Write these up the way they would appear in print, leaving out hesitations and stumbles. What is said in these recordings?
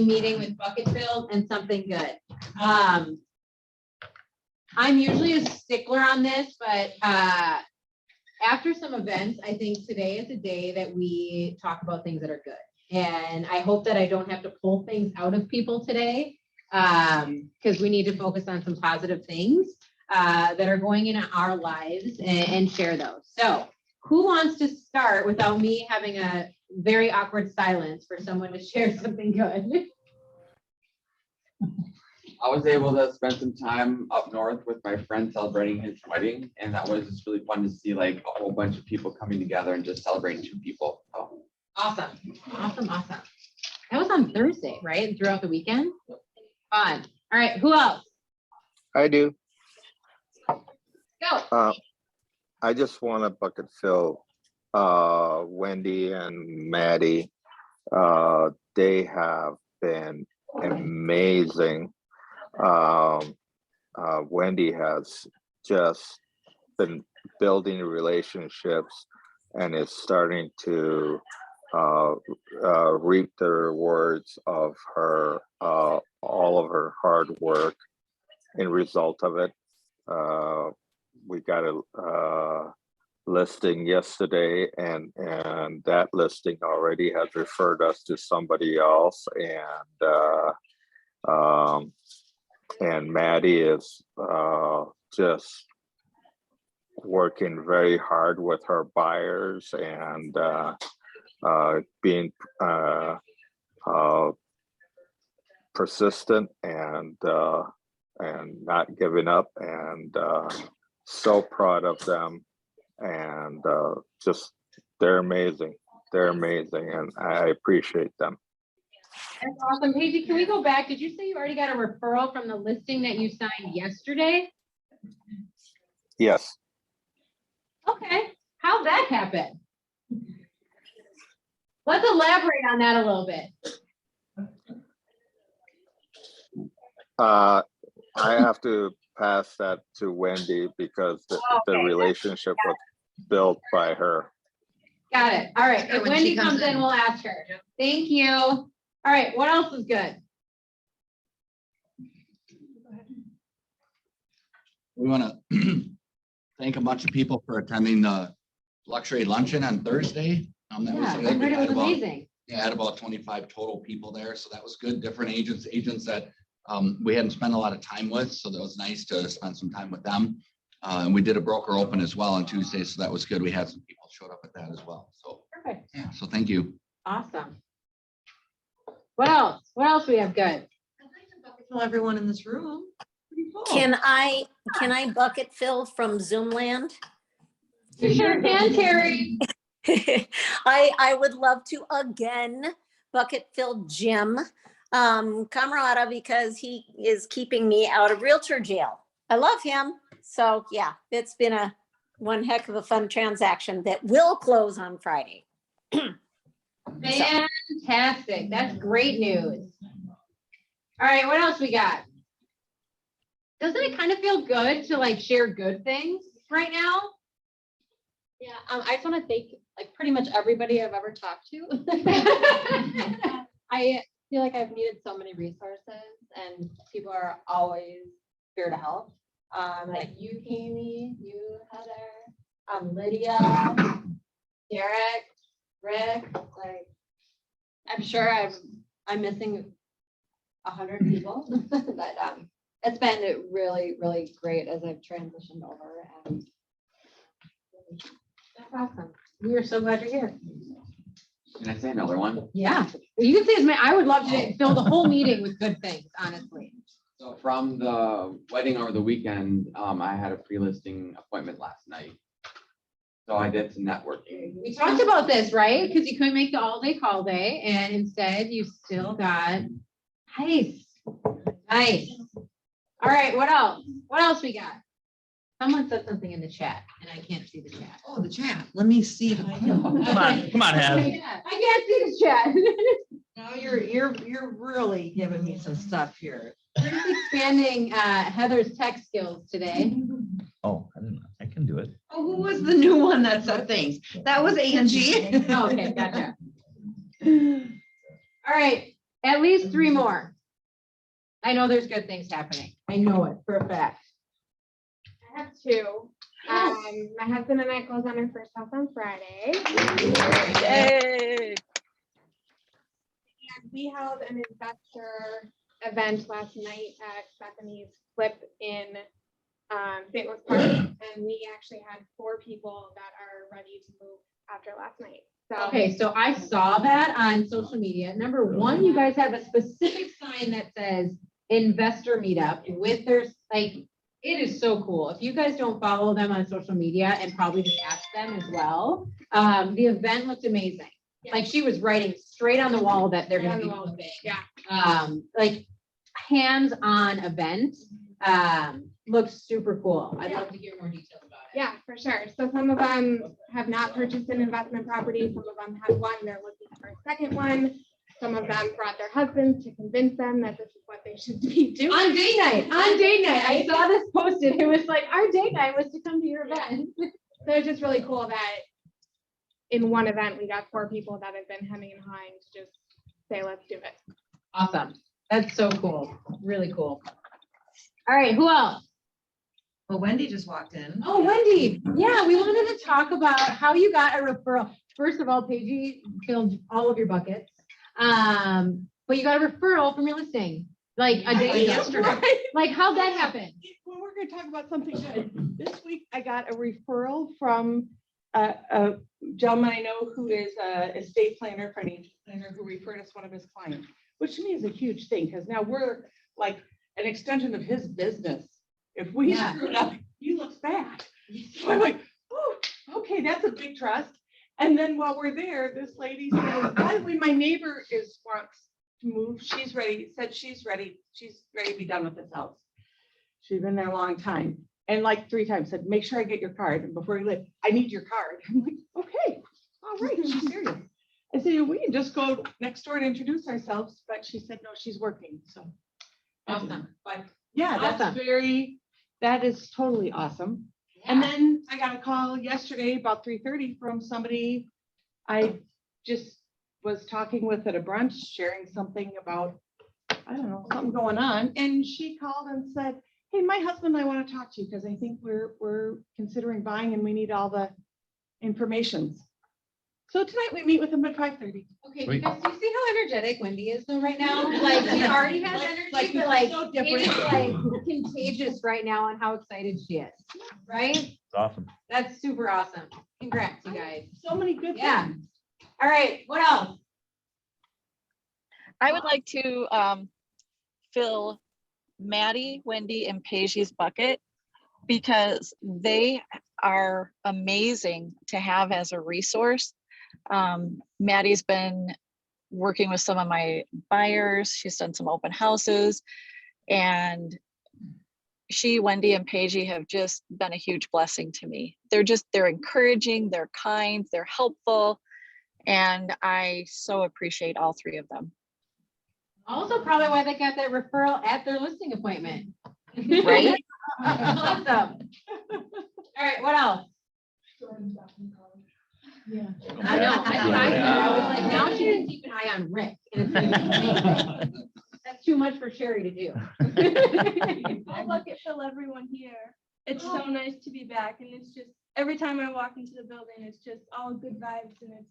meeting with bucket filled and something good. I'm usually a stickler on this, but after some events, I think today is a day that we talk about things that are good. And I hope that I don't have to pull things out of people today, because we need to focus on some positive things that are going in our lives and share those. So who wants to start without me having a very awkward silence for someone to share something good? I was able to spend some time up north with my friend celebrating his wedding, and that was just really fun to see like a whole bunch of people coming together and just celebrating two people. So. Awesome. That was on Thursday, right? And throughout the weekend? Fun. All right, who else? I do. Go. I just want to bucket fill Wendy and Maddie. They have been amazing. Wendy has just been building relationships and is starting to reap the rewards of her all of her hard work in result of it. We got a listing yesterday, and that listing already has referred us to somebody else, and Maddie is just working very hard with her buyers and being persistent and not giving up, and so proud of them, and just they're amazing, and I appreciate them. That's awesome. Paige, can we go back? Did you say you already got a referral from the listing that you signed yesterday? Yes. Okay, how'd that happen? Let's elaborate on that a little bit. I have to pass that to Wendy because the relationship was built by her. Got it. All right. If When Wendy she comes comes in, in. we'll ask her. Thank you. All right. What else is good? We want to thank a bunch of people for attending the luxury luncheon on Thursday. That was Yeah, I good. We heard it had was about- amazing. Yeah, had about 25 total people there, so that was good. Different agents that we hadn't spent a lot of time with, so that was nice to spend some time with them. And we did a broker open as well on Tuesday, so that was good. We had some people showed up at that as well. So Perfect. yeah, so thank you. Awesome. What else? What else we have good? I'd like to bucket fill everyone in this room. Pretty cool. Can I bucket fill from Zoomland? You sure can, Terry. I would love to again bucket fill Jim Camarada because he is keeping me out of realtor jail. I love him. So yeah, it's been one heck of a fun transaction that will close on Friday. Fantastic. That's great news. All right, what else we got? Doesn't it kind of feel good to like share good things right now? Yeah, I just want to thank like pretty much everybody I've ever talked to. I feel like I've needed so many resources and people are always here to help. Like you, Kami, you, Heather, Lydia, Derek, Rick, like I'm sure I'm missing 100 people, but it's been really, really great as I've transitioned over and That's awesome. We are so glad you're here. Can I say another one? Yeah. You can say as many, I would love to fill the whole meeting with good things, honestly. So from the wedding over the weekend, I had a pre-listing appointment last night. So I did some networking. We talked about this, right? Because you couldn't make the all-day call day, and instead you still got nice. All right, what else? What else we got? Someone said something in the chat, and I can't see the chat. Oh, the chat. Let me see if. Come on, Hev. I can't see the chat. No, you're really giving me some stuff here. We're just expanding Heather's tech skills today. Oh, I can do it. Oh, who was the new one that said things? That was Angie. Oh, okay, gotcha. All right, At least 3 more. I know there's good things happening. I know it for a fact. I have 2. My husband and I closed on our first house on Friday. Yay. And we held an investor event last night at Bethany's Flip in St. Louis Park. And we actually had 4 people that are ready to move after last night. So Okay, so I saw that on social media. Number 1, you guys have a specific sign that says investor meetup with their, like, it is so cool. If you guys don't follow them on social media and probably just ask them as well. The event looked amazing. Like she was writing straight on the wall that they're gonna be moving. yeah. Like hands-on event, looks super cool. I'd love to hear more details about it. Yeah, for sure. So some of them have not purchased an investment property. Some of them have one. They're looking for a second one. Some of them brought their husbands to convince them that this is what they should be doing. On date night, I saw this posted. It was like, our date night was to come to your event. So it's just really cool that in one event, we got 4 people that have been hemming and hawing to just say, let's do it. Awesome. That's so cool. Really cool. All right, who else? Well, Wendy just walked in. Oh, Wendy. Yeah, we wanted to talk about how you got a referral. First of all, Paige filled all of your buckets. But you got a referral from your listing, like a day yesterday. Like, how'd that happen? Well, we're gonna talk about something good. This week, I got a referral from a gentleman I know who is a estate planner, financial planner, who referred us one of his clients, which to me is a huge thing, because now we're like an extension of his business. If we screw it up, he looks bad. So I'm like, oh, okay, that's a big trust. And then while we're there, this lady says, by the way, my neighbor wants to move. She's ready, said she's ready to be done with this house. She's been there a long time. And like 3 times said, make sure I get your card. And before you leave, I need your card. I'm like, okay, all right, she's serious. I said, we can just go next door and introduce ourselves. But she said, no, she's working. So Awesome. but yeah, that's Awesome. that is totally awesome. And then I got a call yesterday about 3:30 from somebody I just was talking with at a brunch, sharing something about, I don't know, something going on. And she called and said, hey, my husband and I want to talk to you because I think we're considering buying and we need all the information. So tonight we meet with him at 5:30. Okay, Sweet. because do you see how energetic Wendy is though right now? Like she already has energy, but like so it is like contagious right now on how excited she is, right? It's awesome. That's super awesome. Congrats, you guys. So many good Yeah. things. All right, what else? I would like to fill Maddie, Wendy, and Paige's bucket because they are amazing to have as a resource. Maddie's been working with some of my buyers. She's done some open houses, and she, Wendy, and Paige have just been a huge blessing to me. They're encouraging, they're kind, they're helpful, and I so appreciate all 3 of them. Also probably why they got that referral at their listing appointment. Right? Awesome. All right, what else? Yeah. I know. I was like, now she can keep an eye on Rick. And it's gonna be amazing. That's too much for Sherry to do. I'll bucket fill everyone here. It's so nice to be back, and it's just every time I walk into the building, it's just all good vibes, and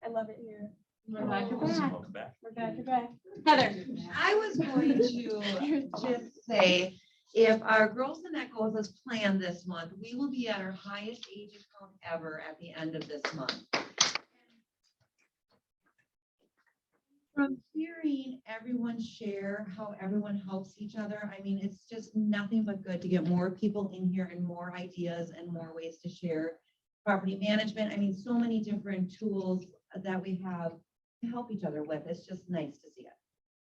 I love it here. We're glad you're back. Welcome back. We're back to back. Heather. I was going to just say, if our Girls the Net goes as planned this month, we will be at our highest agent count ever at the end of this month. From hearing everyone share how everyone helps each other, I mean, it's just nothing but good to get more people in here and more ideas and more ways to share property management. I mean, so many different tools that we have to help each other with. It's just nice to see it.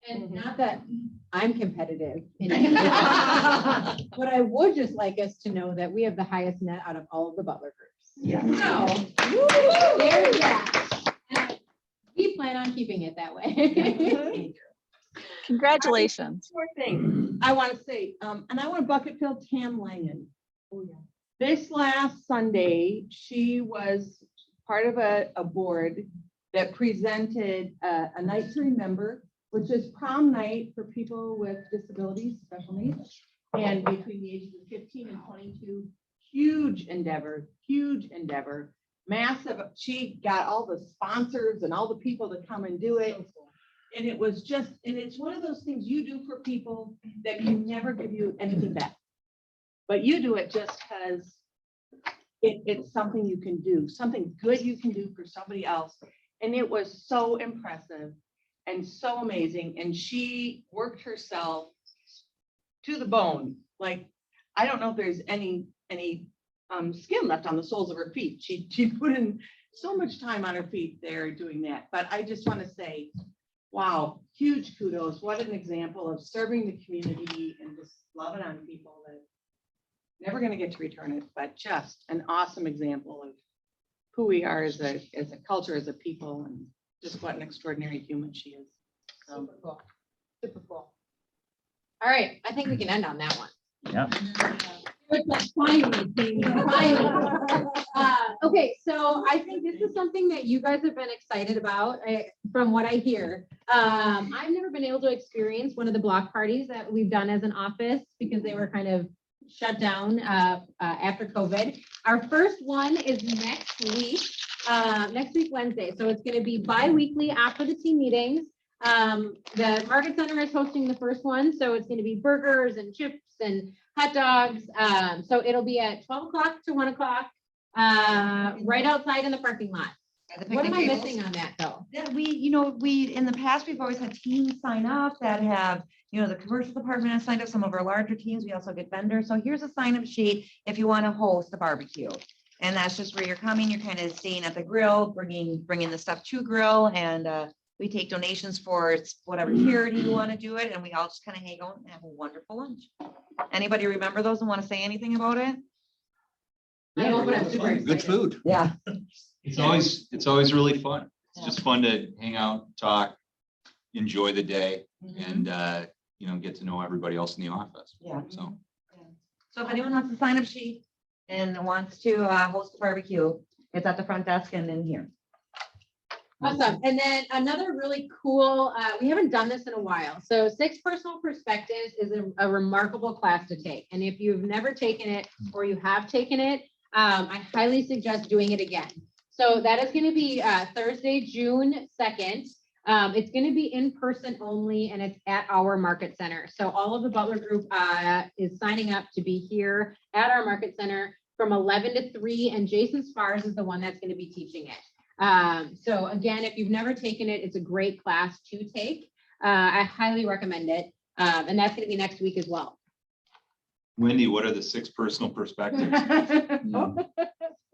And not that I'm competitive, in any way, but I would just like us to know that we have the highest net out of all of the Butler groups. Yeah. So, there's that. And we plan on keeping it that way. Congratulations. One more thing I want to say, and I want to bucket fill Tam Langen. Oh, yeah. This last Sunday, she was part of a board that presented a night to remember which is prom night for people with disabilities, special needs. And between the ages of 15 and 22, huge endeavor, massive. She got all the sponsors and all the people to come and do it. And it was just, and it's one of those things you do for people that can never give you anything back. But you do it just because it's something you can do, something good you can do for somebody else. And it was so impressive and so amazing. And she worked herself to the bone. Like, I don't know if there's any skin left on the soles of her feet. She put in so much time on her feet there doing that. But I just want to say, wow, huge kudos. What an example of serving the community and just loving on people that never going to get to return it, but just an awesome example of who we are as a culture, as a people, and just what an extraordinary human she is. Super cool. Super cool. All right, I think we can end on that one. Yeah. Finally, finally. Okay, so I think this is something that you guys have been excited about, from what I hear. I've never been able to experience one of the block parties that we've done as an office because they were kind of shut down after COVID. Our first one is next week Wednesday. So it's going to be bi-weekly after the team meetings. The Market Center is hosting the first one, so it's going to be burgers and chips and hot dogs. So it'll be at 12 o'clock to 1 o'clock, right outside in the parking lot. What am I missing on that though? That we in the past, we've always had teams sign up that have, the commercial department has signed up, some of our larger teams. We also get vendors. So here's a sign up sheet if you want to host a barbecue. And that's just where you're coming. You're kind of staying at the grill, bringing the stuff to grill, and we take donations for whatever charity you want to do it. And we all just kind of hang out and have a wonderful lunch. Anybody remember those and want to say anything about it? I know, but I'm super Good excited. food. Yeah. It's always really fun. It's just fun to hang out, talk, enjoy the day, and get to know everybody else in the office. Yeah. So So if anyone wants to sign up sheet and wants to host a barbecue, it's at the front desk and in here. Awesome. And then another really cool, we haven't done this in a while. So 6 Personal Perspectives is a remarkable class to take. And if you've never taken it or you have taken it, I highly suggest doing it again. So that is going to be Thursday, June 2nd. It's going to be in person only, and it's at our Market Center. So all of the Butler Group is signing up to be here at our Market Center from 11 to 3, and Jason Spars is the one that's going to be teaching it. So again, if you've never taken it, it's a great class to take. I highly recommend it. And that's going to be next week as well. Wendy, what are the 6 personal perspectives?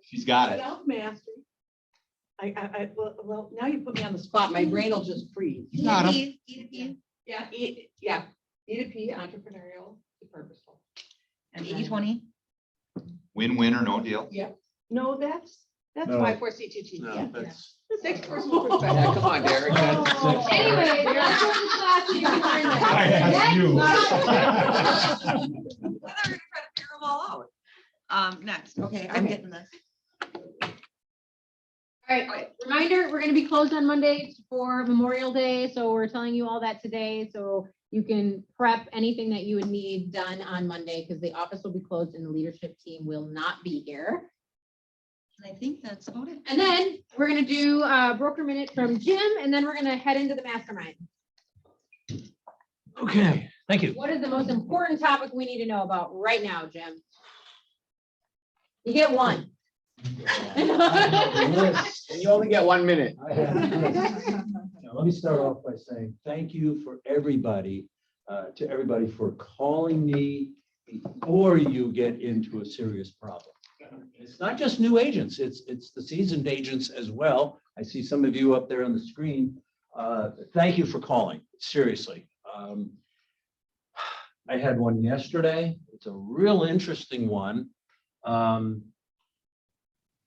She's got it. Self-mastery. Well, now you put me on the spot. My brain will just freeze. Got 'em. Yeah, E2P, entrepreneurial, to purposeful. And 80/20. Win-win or no deal. No, that's No. why for CTT. No, Yeah. that's- 6 personal Yeah, perspectives. come on, Derek. That's- Anyway, that's what the class is for. I asked you. They're gonna try to figure them all out. Next, okay, I'm Okay. getting this. All right, reminder, we're gonna be closed on Monday for Memorial Day, so we're telling you all that today, so you can prep anything that you would need done on Monday, because the office will be closed and the leadership team will not be here. And I think that's about it. And then we're gonna do a broker minute from Jim, and then we're gonna head into the mastermind. Okay, thank you. What is the most important topic we need to know about right now, Jim? You get one. And you only get 1 minute. Now, let me start off by saying thank you for everybody, to everybody for calling me before you get into a serious problem. It's not just new agents, it's the seasoned agents as well. I see some of you up there on the screen. Thank you for calling, seriously. I had one yesterday. It's a real interesting one.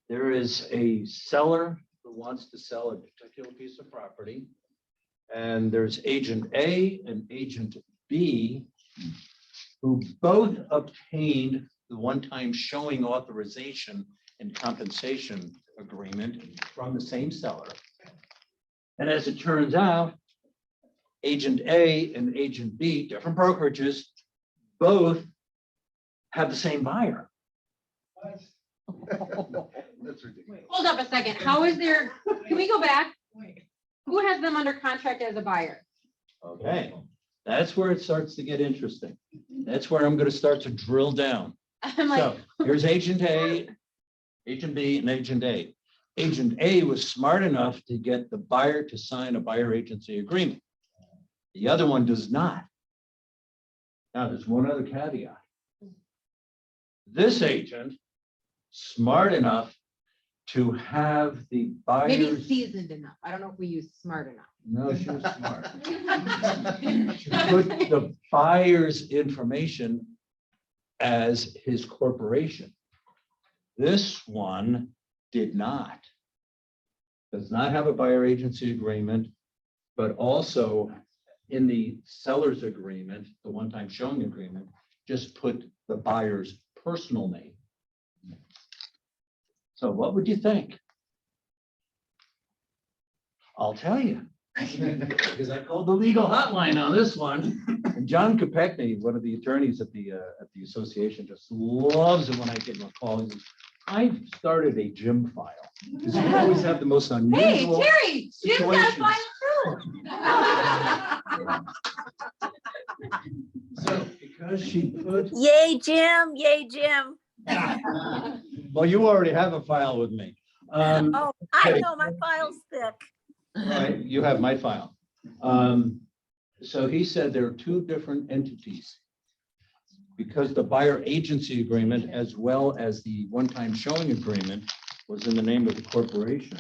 There is a seller who wants to sell a particular piece of property. And there's agent A and agent B who both obtained the one-time showing authorization and compensation agreement from the same seller. And as it turns out, Agent A and Agent B, different brokerages, both have the same buyer. That's ridiculous. Hold up a second. How is there, can we go back? Who has them under contract as a buyer? Okay, that's where it starts to get interesting. That's where I'm gonna start to drill down. I'm like, So here's Agent A, Agent B, and Agent A. Agent A was smart enough to get the buyer to sign a buyer agency agreement. The other one does not. Now, there's one other caveat. This agent, smart enough to have the maybe buyers. seasoned enough. I don't know if we use smart enough. No, she was smart. She put the buyer's information as his corporation. This one did not. Does not have a buyer agency agreement, but also in the seller's agreement, the one-time showing agreement, just put the buyer's personal name. So what would you think? I'll tell you. Because I called the legal hotline on this one. And John Kopechne, one of the attorneys at the association, just loves it when I give him a call. He says, I started a Jim file. Because you always have the most Hey, unusual. Terry, Jim's got a situations. file too. So because she put, Yay, Jim. Yay, Jim. well, you already have a file with me. Oh, I okay. know my file's thick. Right, you have my file. So he said there are two different entities. Because the buyer agency agreement as well as the one-time showing agreement was in the name of the corporation.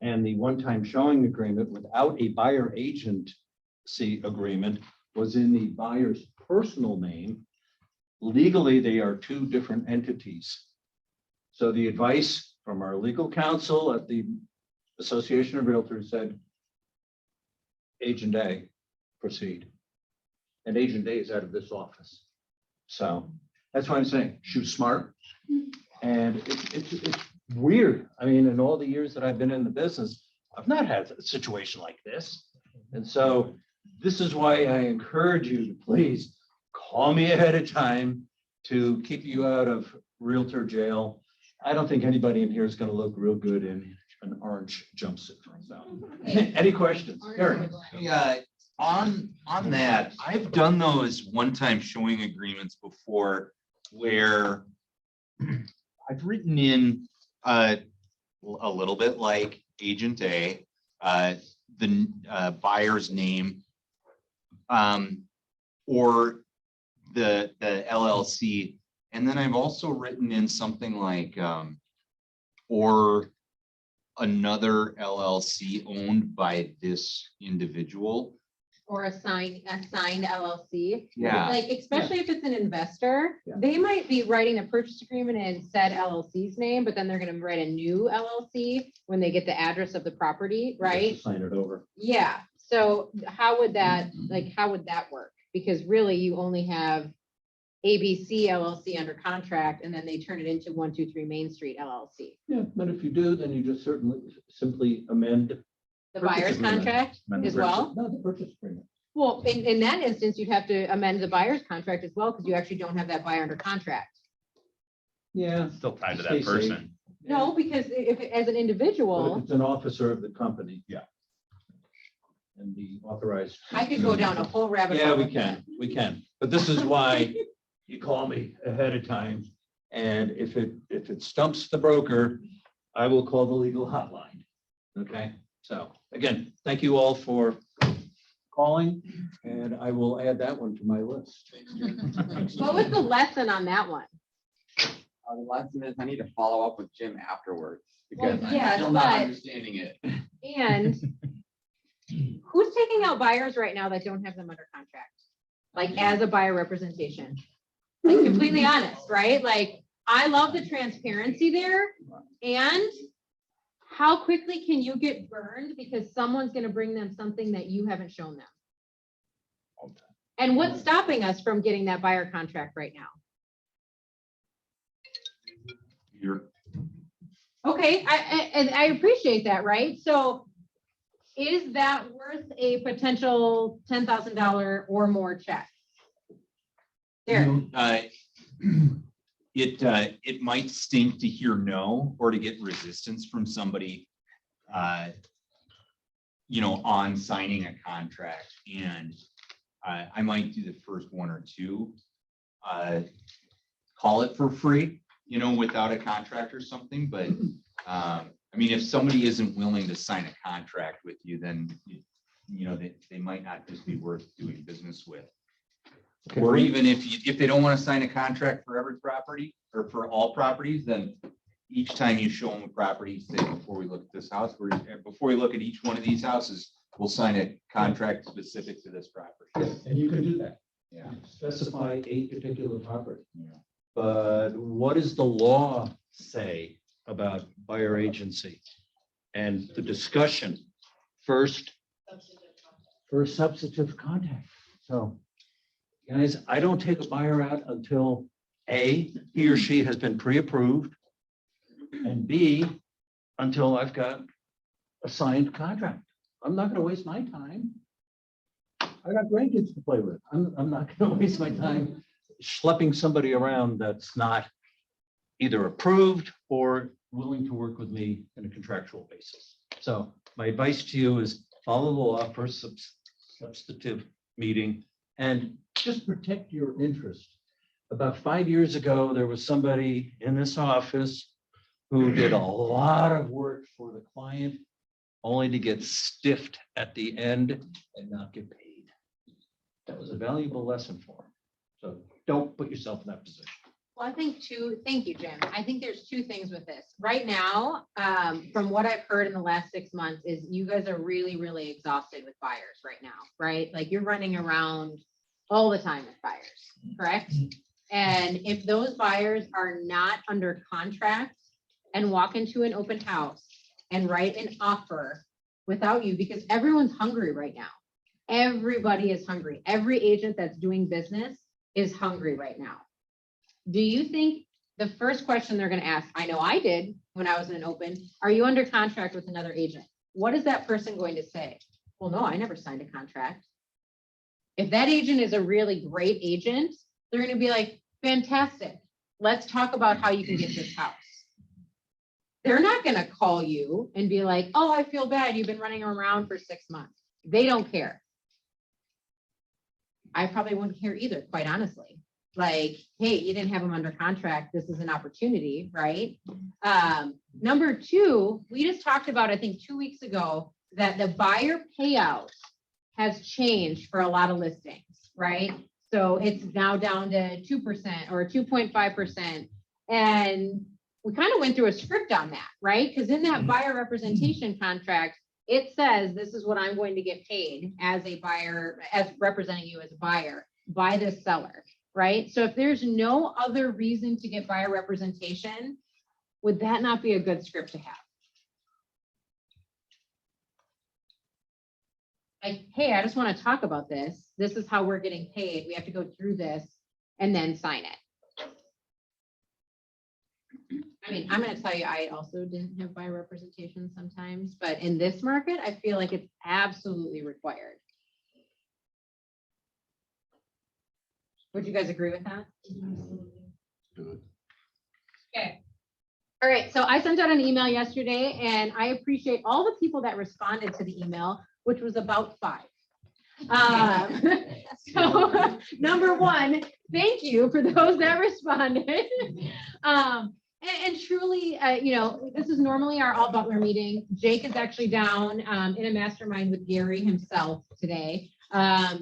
And the one-time showing agreement without a buyer agency agreement was in the buyer's personal name. Legally, they are two different entities. So the advice from our legal counsel at the Association of Realtors said, Agent A, proceed. And Agent A is out of this office. So that's why I'm saying she was smart. And it's weird. I mean, in all the years that I've been in the business, I've not had a situation like this. And so this is why I encourage you to please call me ahead of time to keep you out of realtor jail. I don't think anybody in here is going to look real good in an orange jumpsuit. So, any questions? Eric? Yeah, on that, I've done those one-time showing agreements before where I've written in a little bit like Agent A, the buyer's name, or the LLC. And then I've also written in something like, or another LLC owned by this individual. Or a signed LLC. Yeah. Like, especially if it's an investor, they might be writing a purchase agreement in said LLC's name, but then they're gonna write a new LLC when they get the address of the property, right? Sign it over. Yeah, so how would that work? Because really you only have ABC LLC under contract and then they turn it into 123 Main Street LLC. Yeah, but if you do, then you just simply amend. The Purchase buyer's agreement. contract Amend the as purchase. well? No, the purchase agreement. Well, in that instance, you'd have to amend the buyer's contract as well, because you actually don't have that buyer under contract. Yeah. Still tied to Stay that safe. person. No, because if, as an But if individual, it's an officer of the company. Yeah. And the authorized. I could go down a whole rabbit Yeah, hole. we can. But this is why you call me ahead of time. And if it stumps the broker, I will call the legal hotline. Okay, so again, thank you all for calling, and I will add that one to my list. What was the lesson on that one? The lesson is I need to follow up with Jim afterwards because Well, I'm yes, still not but- understanding it. And who's taking out buyers right now that don't have them under contract? Like, as a buyer representation? Like, completely honest, right? Like, I love the transparency there. And how quickly can you get burned because someone's gonna bring them something that you haven't shown them? And what's stopping us from getting that buyer contract right now? You're Okay, and I appreciate that, right? So is that worth a potential $10,000 or more check? Derek? It might stink to hear no, or to get resistance from somebody, on signing a contract. And I might do the first one or two, call it for free, without a contract or something. But if somebody isn't willing to sign a contract with you, then, they might not just be worth doing business with. Or even if they don't want to sign a contract for every property or for all properties, then each time you show them a property, say, before we look at this house, before we look at each one of these houses, we'll sign a contract specific to this property. And you can do that. Yeah. Specify a particular property. Yeah. But what does the law say about buyer agency? And the discussion first substantive contact. So, guys, I don't take a buyer out until A, he or she has been pre-approved, and B, until I've got a signed contract. I'm not gonna waste my time. I got grandkids to play with. I'm not gonna waste my time schlepping somebody around that's not either approved or willing to work with me in a contractual basis. So my advice to you is follow the law, first substantive meeting, and just protect your interest. About 5 years ago, there was somebody in this office who did a lot of work for the client, only to get stiffed at the end and not get paid. That was a valuable lesson for him. So don't put yourself in that position. Well, I think thank you, Jim. I think there's two things with this. Right now, from what I've heard in the last 6 months is you guys are really, really exhausted with buyers right now, right? Like you're running around all the time with buyers, correct? And if those buyers are not under contract and walk into an open house and write an offer without you, because everyone's hungry right now. Everybody is hungry. Every agent that's doing business is hungry right now. Do you think the first question they're going to ask, I know I did when I was in an open, are you under contract with another agent? What is that person going to say? Well, no, I never signed a contract. If that agent is a really great agent, they're going to be like, fantastic. Let's talk about how you can get this house. They're not going to call you and be like, oh, I feel bad. You've been running around for 6 months. They don't care. I probably wouldn't care either, quite honestly. Like, hey, you didn't have them under contract. This is an opportunity, right? Number two, we just talked about, I think 2 weeks ago, that the buyer payout has changed for a lot of listings, right? So it's now down to 2% or 2.5%. And we kind of went through a script on that, right? Because in that buyer representation contract, it says this is what I'm going to get paid as a buyer, as representing you as a buyer by this seller, right? So if there's no other reason to get buyer representation, would that not be a good script to have? Like, hey, I just want to talk about this. This is how we're getting paid. We have to go through this and then sign it. I mean, I'm going to tell you, I also didn't have buyer representation sometimes, but in this market, I feel like it's absolutely required. Would you guys agree with that? Okay. All right. So I sent out an email yesterday and I appreciate all the people that responded to the email, which was about 5. So number one, thank you for those that responded. And truly, this is normally our all Butler meeting. Jake is actually down in a mastermind with Gary himself today.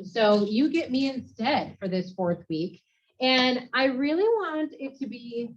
So you get me instead for this 4th week. And I really want it to be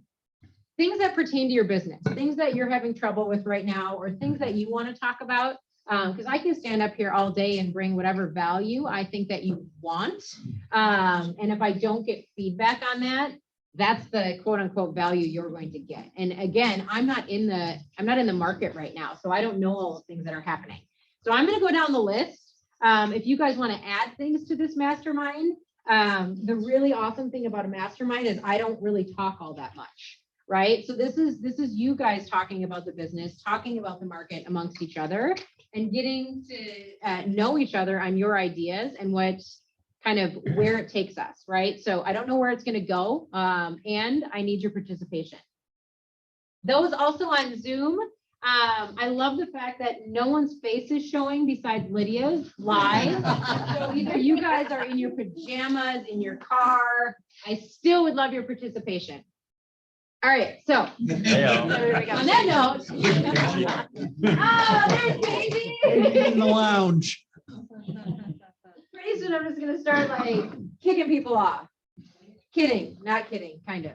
things that pertain to your business, things that you're having trouble with right now, or things that you want to talk about. Because I can stand up here all day and bring whatever value I think that you want. And if I don't get feedback on that, that's the quote unquote value you're going to get. And again, I'm not in the market right now. So I don't know all the things that are happening. So I'm going to go down the list. If you guys want to add things to this mastermind, the really awesome thing about a mastermind is I don't really talk all that much. right? So this is you guys talking about the business, talking about the market amongst each other and getting to know each other on your ideas and what kind of where it takes us, right? So I don't know where it's going to go, and I need your participation. Those also on Zoom, I love the fact that no one's face is showing besides Lydia's live. So either you guys are in your pajamas, in your car, I still would love your participation. All right, so There we go. on that note, there's Daisy. In the lounge. Pretty soon I'm just gonna start like kicking people off. Kidding, not kidding, kind of.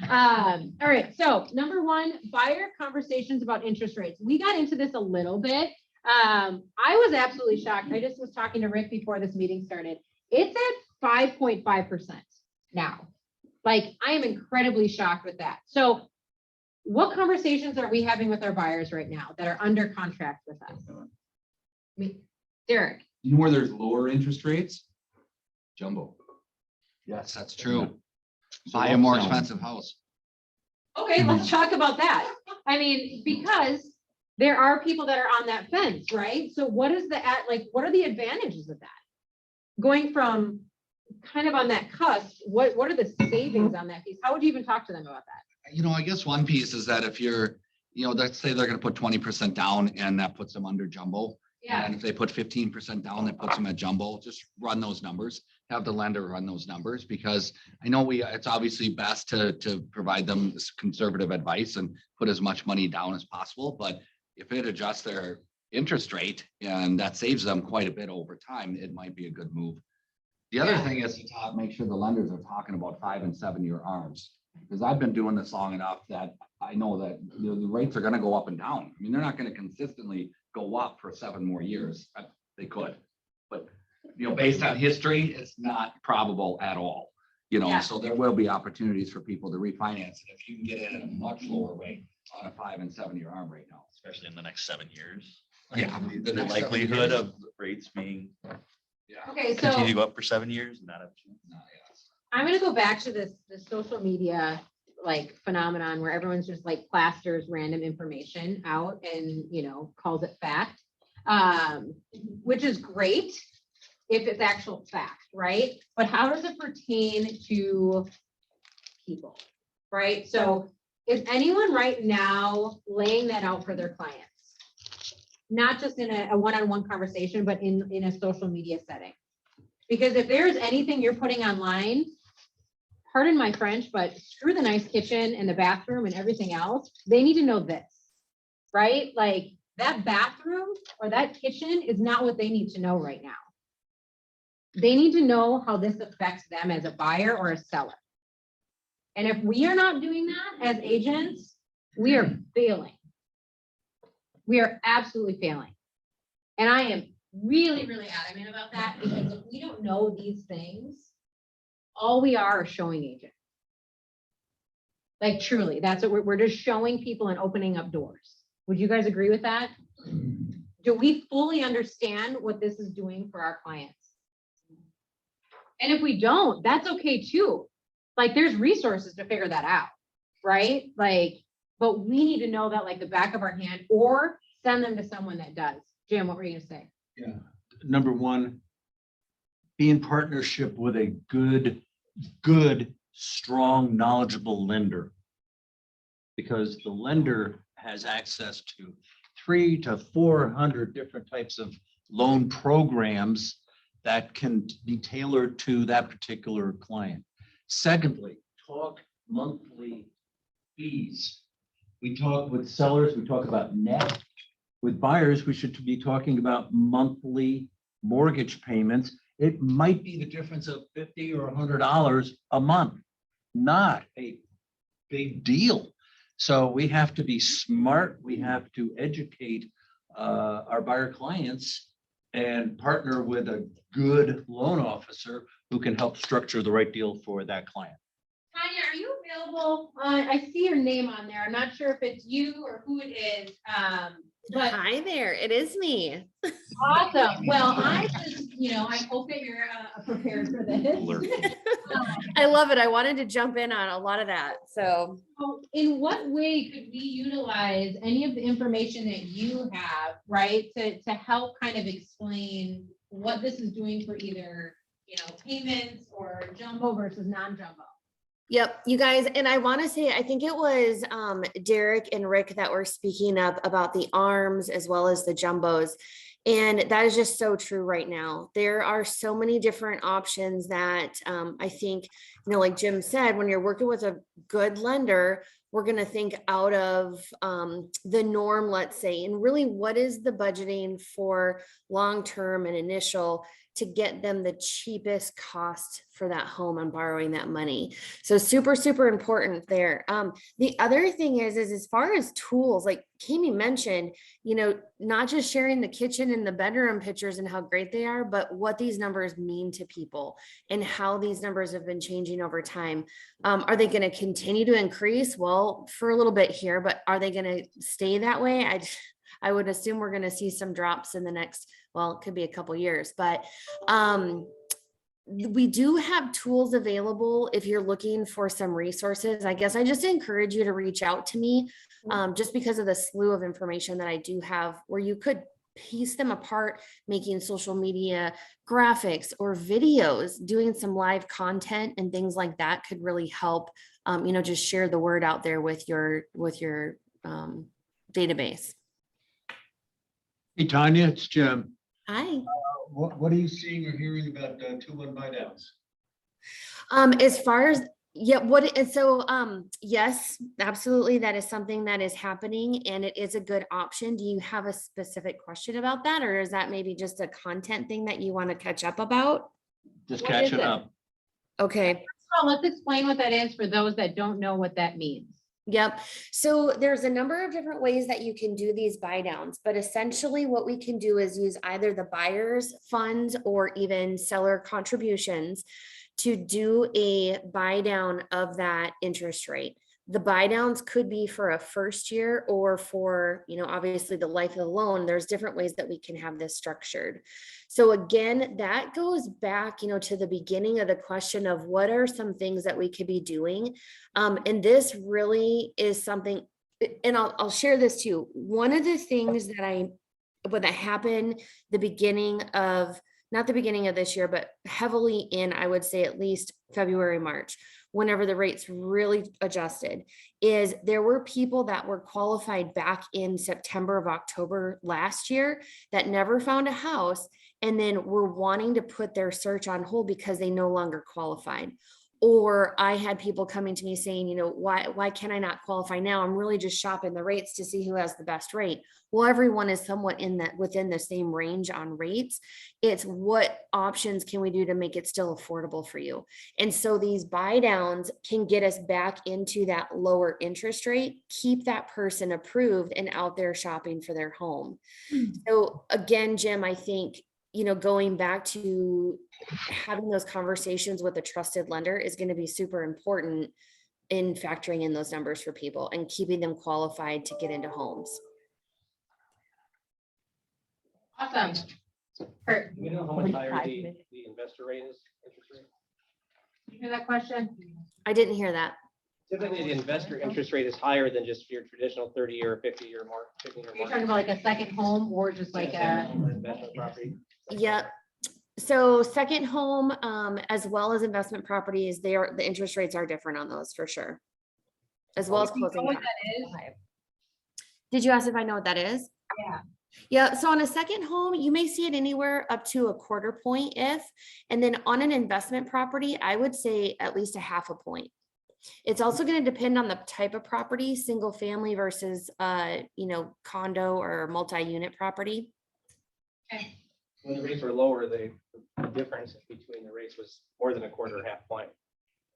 All right, so number one, buyer conversations about interest rates. We got into this a little bit. I was absolutely shocked. I just was talking to Rick before this meeting started. It's at 5.5% now. Like, I am incredibly shocked with that. So what conversations are we having with our buyers right now that are under contract with us? Derek. You know where there's lower interest rates? Jumbo. Yes, that's true. Buy a more expensive house. Okay, let's talk about that. I mean, because there are people that are on that fence, right? So what is what are the advantages of that? Going from kind of on that cusp, what are the savings on that piece? How would you even talk to them about that? You know, I guess one piece is that if you're, you know, let's say they're gonna put 20% down and that puts them under jumbo. Yeah, And if they put 15% down, that puts them at jumbo, just run those numbers, have the lender run those numbers, because I know it's obviously best to provide them this conservative advice and put as much money down as possible, but if it adjusts their interest rate and that saves them quite a bit over time, it might be a good move. The other thing is to make sure the lenders are talking about 5 and 7 year ARMs, because I've been doing this long enough that I know that the rates are gonna go up and down. I mean, they're not gonna consistently go up for 7 more years. They could, but you know, based on history, it's not probable at all. You know, Yeah. so there will be opportunities for people to refinance it if you can get it at a much lower rate on a 5 and 7 year ARM right now. Especially in the next 7 years. Yeah. The likelihood of rates being, Yeah. okay, so continue to go up for 7 years, not up. I'm gonna go back to this social media like phenomenon where everyone's just like plasters random information out and, you know, calls it fact, which is great if it's actual fact, right? But how does it pertain to people, right? So is anyone right now laying that out for their clients? Not just in a one-on-one conversation, but in a social media setting? Because if there's anything you're putting online, pardon my French, but screw the nice kitchen and the bathroom and everything else. They need to know this, right? Like that bathroom or that kitchen is not what they need to know right now. They need to know how this affects them as a buyer or a seller. And if we are not doing that as agents, we are failing. We are absolutely failing. And I am really, really adamant about that, because if we don't know these things, all we are showing agents. Like truly, that's what we're just showing people and opening up doors. Would you guys agree with that? Do we fully understand what this is doing for our clients? And if we don't, that's okay too. Like there's resources to figure that out, right? Like, but we need to know that like the back of our hand, or send them to someone that does. Jim, what were you gonna say? Yeah, number one, be in partnership with a good, strong, knowledgeable lender. Because the lender has access to 300 to 400 different types of loan programs that can be tailored to that particular client. Secondly, talk monthly fees. We talk with sellers, we talk about net. With buyers, we should be talking about monthly mortgage payments. It might be the difference of $50 or $100 a month, not a big deal. So we have to be smart. We have to educate our buyer clients and partner with a good loan officer who can help structure the right deal for that client. Tanya, are you available? I see your name on there. I'm not sure if it's you or who it is. But Hi there, it is me. awesome. Well, I just, I hope that you're prepared for this. I love it. I wanted to jump in on a lot of that. So In what way could we utilize any of the information that you have, right, to help kind of explain what this is doing for either, payments or jumbo versus non-jumbo? yep, you guys, and I want to say, I think it was Derek and Rick that were speaking up about the arms as well as the jumbos. And that is just so true right now. There are so many different options that I think, like Jim said, when you're working with a good lender, we're going to think out of the norm, let's say, and really what is the budgeting for long-term and initial to get them the cheapest cost for that home and borrowing that money. So super, super important there. The other thing is as far as tools, like Kami mentioned, not just sharing the kitchen and the bedroom pictures and how great they are, but what these numbers mean to people and how these numbers have been changing over time. Are they going to continue to increase? Well, for a little bit here, but are they going to stay that way? I would assume we're going to see some drops in the next, well, it could be a couple years, but we do have tools available if you're looking for some resources. I guess I just encourage you to reach out to me just because of the slew of information that I do have where you could piece them apart, making social media graphics or videos, doing some live content and things like that could really help, just share the word out there with your database. Hey, Tanya, it's Jim. Hi. What are you seeing or hearing about 2-1 buy downs? As far as, yes, absolutely. That is something that is happening and it is a good option. Do you have a specific question about that? Or is that maybe just a content thing that you want to catch up about? Just What catching is it? up. Okay. So let's explain what that is for those that don't know what that means. Yep. So there's a number of different ways that you can do these buy downs, but essentially what we can do is use either the buyer's funds or even seller contributions to do a buy down of that interest rate. The buy downs could be for a first year or for, obviously the life of the loan. There's different ways that we can have this structured. So again, that goes back, to the beginning of the question of what are some things that we could be doing. And this really is something, and I'll share this too. One of the things that happened the beginning of, not the beginning of this year, but heavily in, I would say at least February, March, whenever the rates really adjusted, is there were people that were qualified back in September of October last year that never found a house and then were wanting to put their search on hold because they no longer qualified. Or I had people coming to me saying, why can I not qualify now? I'm really just shopping the rates to see who has the best rate. Well, everyone is somewhat within the same range on rates. It's what options can we do to make it still affordable for you? And so these buy downs can get us back into that lower interest rate, keep that person approved and out there shopping for their home. So again, Jim, I think, going back to having those conversations with a trusted lender is going to be super important in factoring in those numbers for people and keeping them qualified to get into homes. Awesome. Kurt, Do you know how much higher the investor rate is, interest rate? you hear that question? I didn't hear that. Typically, the investor interest rate is higher than just your traditional 30-year, 50-year mark. You're talking about like a second home or just like a, Investment property. Yep. So second home, as well as investment properties, the interest rates are different on those for sure. As well as do you know closing what costs. that is? Did you ask if I know what that is? Yeah. Yeah, so on a second home, you may see it anywhere up to a 1/4 point and then on an investment property, I would say at least a 1/2 point. It's also going to depend on the type of property, single family versus, condo or multi-unit property. Okay. When the rates were lower, the difference between the rates was more than a 1/4 or 1/2 point.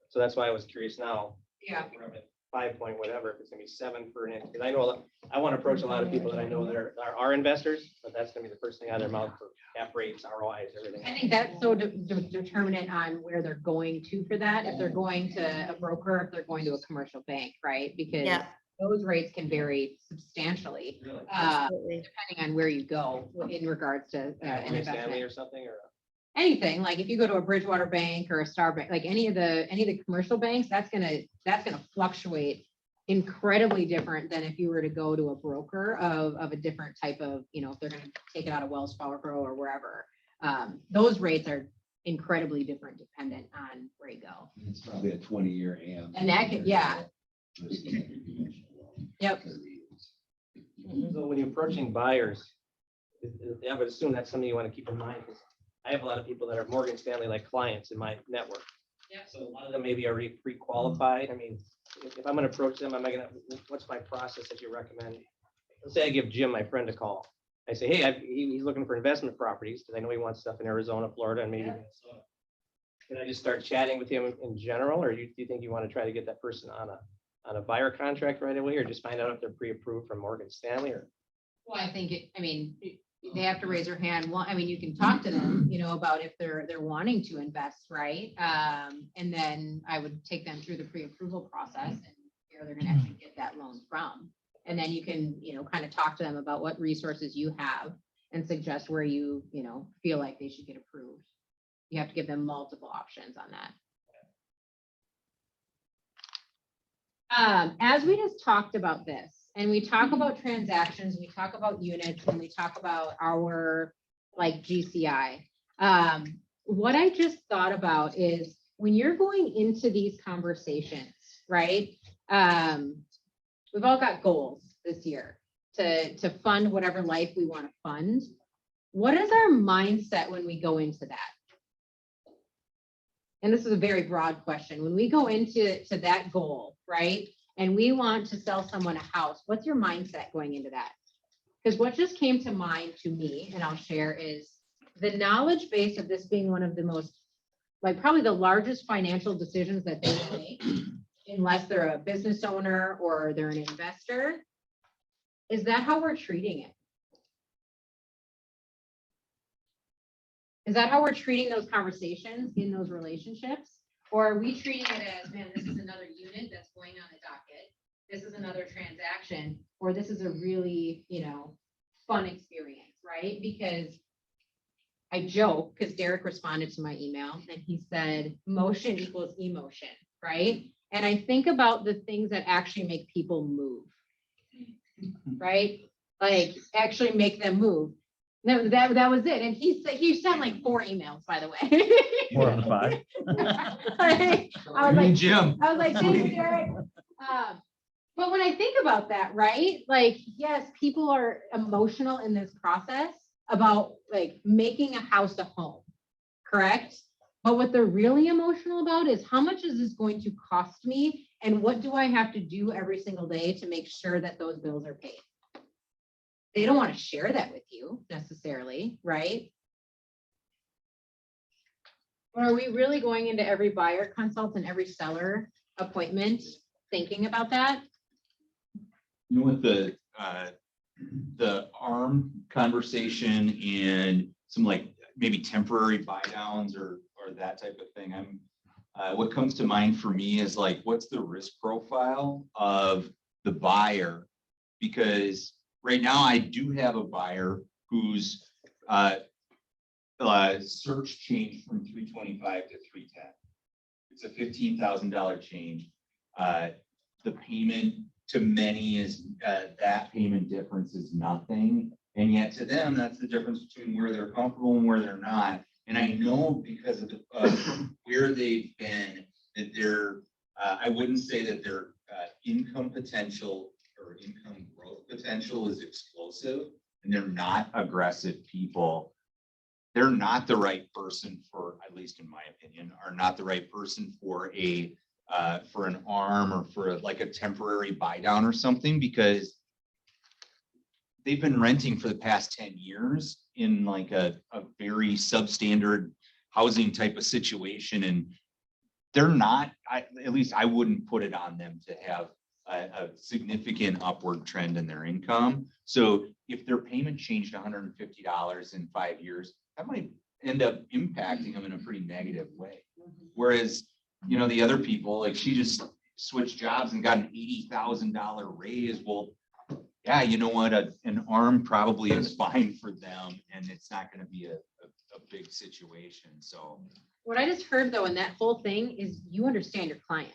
So that's why I was curious now. Yeah. 5 point whatever, if it's gonna be 7 for an inch, because I know, I want to approach a lot of people that I know that are investors, but that's gonna be the first thing out of their mouth for cap rates, ROIs, everything. I think that's so determinant on where they're going to for that, if they're going to a broker, if they're going to a commercial bank, right? Because Yeah. those rates can vary substantially, Absolutely. depending on where you go in regards to an Morgan Stanley investment. or something, or Anything, like if you go to a Bridgewater Bank or a Star Bank, like any of the commercial banks, that's gonna fluctuate incredibly different than if you were to go to a broker of a different type of, if they're gonna take it out of Wells Fargo or wherever. Those rates are incredibly different dependent on where you go. It's probably a 20-year AM. And that could, yeah. Yep. so when you're approaching buyers, I would assume that's something you want to keep in mind, because I have a lot of people that are Morgan Stanley like clients in my network. Yeah. So a lot of them may be already pre-qualified. I mean, if I'm gonna approach them, what's my process that you recommend? Let's say I give Jim, my friend, a call. I say, hey, he's looking for investment properties, because I know he wants stuff in Arizona, Florida, and maybe Minnesota. Can I just start chatting with him in general, or do you think you want to try to get that person on a buyer contract right away, or just find out if they're pre-approved from Morgan Stanley, or? Well, I think they have to raise their hand. You can talk to them, about if they're wanting to invest, right? And then I would take them through the pre-approval process and where they're gonna actually get that loan from. And then you can, kind of talk to them about what resources you have and suggest where you feel like they should get approved. You have to give them multiple options on that. As we just talked about this, and we talk about transactions, we talk about units, and we talk about our GCI. What I just thought about is when you're going into these conversations, right? We've all got goals this year to fund whatever life we want to fund. What is our mindset when we go into that? And this is a very broad question. When we go into that goal, right? And we want to sell someone a house, what's your mindset going into that? Because what just came to mind to me, and I'll share, is the knowledge base of this being one of the most, probably the largest financial decisions that they will make, unless they're a business owner or they're an investor. Is that how we're treating it? Is that how we're treating those conversations in those relationships? Or are we treating it as, man, this is another unit that's going on the docket. This is another transaction, or this is a really, fun experience, right? Because I joke, because Derek responded to my email and he said, motion equals emotion, right? And I think about the things that actually make people move, right? Actually make them move. That was it. And he sent 4 emails, by the way. 4 out of 5. I was like, Jim. thanks, Derek. But when I think about that, right? Yes, people are emotional in this process about making a house a home, correct? But what they're really emotional about is how much is this going to cost me? And what do I have to do every single day to make sure that those bills are paid? They don't want to share that with you necessarily, right? Or are we really going into every buyer consult and every seller appointment thinking about that? With the ARM conversation and some maybe temporary buy downs or that type of thing, what comes to mind for me is what's the risk profile of the buyer? Because right now I do have a buyer whose search changed from 325 to 310. It's a $15,000 change. The payment to many is that payment difference is nothing. And yet to them, that's the difference between where they're comfortable and where they're not. And I know because of where they've been, that they're, I wouldn't say that their income potential or income growth potential is explosive, and they're not aggressive people. They're not the right person for, at least in my opinion, are not the right person for an ARM or for a temporary buy down or something, because they've been renting for the past 10 years in a very substandard housing type of situation. And they're not, at least I wouldn't put it on them to have a significant upward trend in their income. So if their payment changed $150 in 5 years, that might end up impacting them in a pretty negative way. Whereas, you know, the other people, like she just switched jobs and got an $80,000 raise. Well, yeah, you know what? An arm probably is fine for them and it's not going to be a big situation. So What I just heard though, in that whole thing is you understand your client.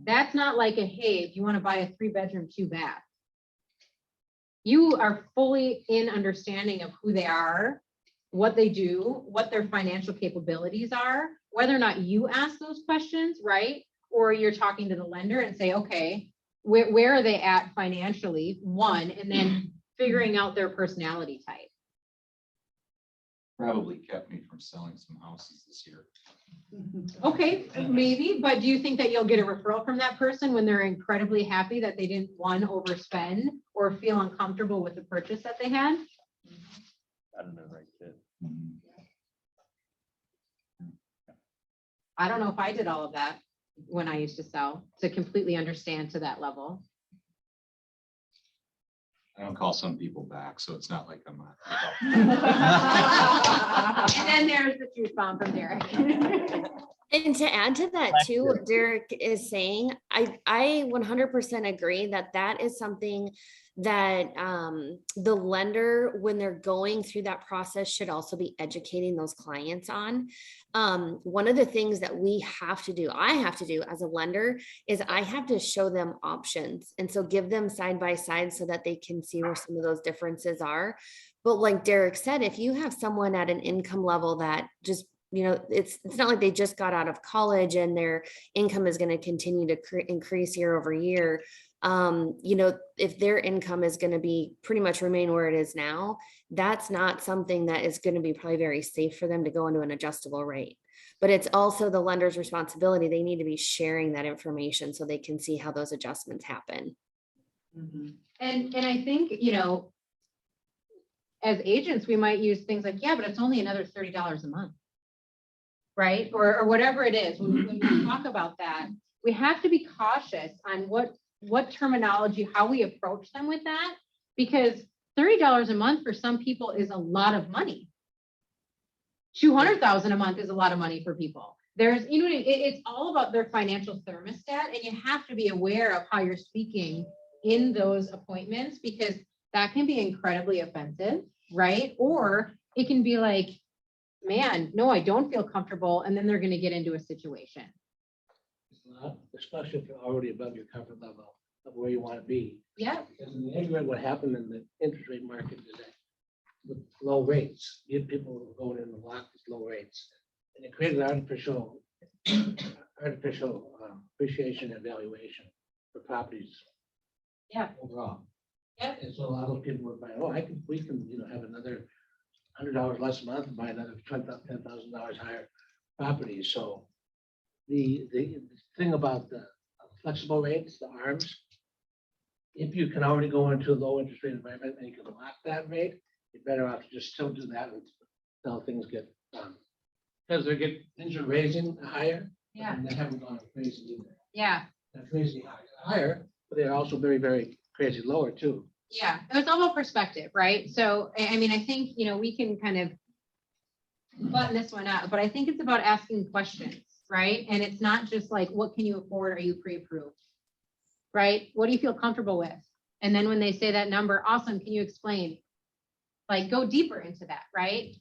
That's not like a, hey, if you want to buy a 3-bedroom, 2-bath. You are fully in understanding of who they are, what they do, what their financial capabilities are, whether or not you ask those questions, right? Or you're talking to the lender and say, okay, where are they at financially? One, and then figuring out their personality type. probably kept me from selling some houses this year. Okay, maybe, but do you think that you'll get a referral from that person when they're incredibly happy that they didn't, one, overspend or feel uncomfortable with the purchase that they had? I don't know, right fit. I don't know if I did all of that when I used to sell to completely understand to that level. I don't call some people back, so it's not like I'm not. And then there's the truth bomb from Derek. And to add to that too, what Derek is saying, I 100% agree that that is something that the lender, when they're going through that process, should also be educating those clients on. One of the things that we have to do, I have to do as a lender, is I have to show them options. And so give them side by side so that they can see where some of those differences are. But like Derek said, if you have someone at an income level that just, you know, it's not like they just got out of college and their income is going to continue to increase year over year. You know, if their income is going to be pretty much remain where it is now, that's not something that is going to be probably very safe for them to go into an adjustable rate. But it's also the lender's responsibility. They need to be sharing that information so they can see how those adjustments happen. And I think, you know, as agents, we might use things like, yeah, but it's only another $30 a month. Right? Or whatever it is. When we talk about that, we have to be cautious on what terminology, how we approach them with that, because $30 a month for some people is a lot of money. $200,000 a month is a lot of money for people. There's, you know, it's all about their financial thermostat, and you have to be aware of how you're speaking in those appointments, because that can be incredibly offensive, right? Or it can be like, man, no, I don't feel comfortable. And then they're going to get into a situation. Especially if you're already above your comfort level of where you want to be. Yeah. Because in the aggregate, what happened in the interest rate market is that with low rates, you have people going in the lock with low rates. And it created artificial appreciation and valuation for properties. Yeah. Overall. Yeah. And so a lot of people were buying, oh, we can, you know, have another $100 less a month and buy another $10,000 higher property. So the thing about the flexible rates, the ARMs, if you can already go into a low interest rate environment and you can lock that rate, you're better off to just still do that until things get because things are raising higher. Yeah. And they haven't gone crazy either. Yeah. They're crazy higher, but they're also very, very crazy lower too. Yeah. It's all about perspective, right? So, I mean, I think, you know, we can kind of button this one out, but I think it's about asking questions, right? And it's not just like, what can you afford? Are you pre-approved? Right? What do you feel comfortable with? And then when they say that number, awesome, can you explain? Like, go deeper into that, right?